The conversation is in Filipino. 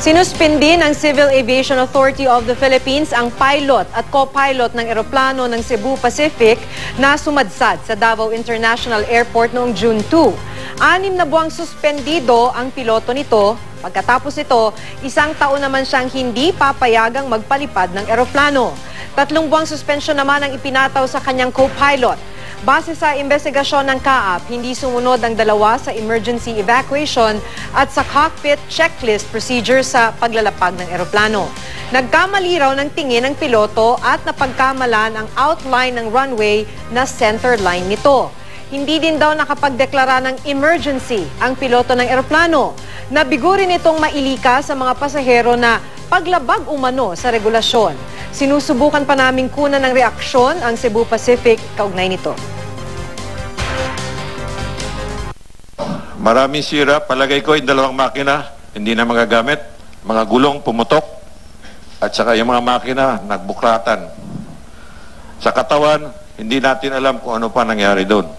Sinuspindi ng Civil Aviation Authority of the Philippines ang pilot at co-pilot ng eroplano ng Cebu Pacific na sumadsad sa Davao International Airport noong June 2. 6 na buwang suspendido ang piloto nito. Pagkatapos ito, 1 taon naman siyang hindi papayagang magpalipad ng eroplano. 3 buwang suspensyon naman ang ipinataw sa kanyang co-pilot. Base sa investigasyon ng CAAP, hindi sumunod ang 2 sa emergency evacuation at sa cockpit checklist procedure sa paglalapag ng eroplano. Nagkamali raw ng tingin ng piloto at napagkamalan ang outline ng runway na center line nito. Hindi din daw nakapagdeklara ng emergency ang piloto ng eroplano. Nabigo rin itong mailika sa mga pasahero na paglabag umano sa regulasyon. Sinusubukan pa naming kunan ng reaksyon ang Cebu Pacific kaugnay nito. Maraming sira. Palagay ko yung 2 makina hindi na magagamit. Mga gulong pumutok. At saka yung mga makina nagbuklatan. Sa katawan, hindi natin alam kung ano pa nangyari doon.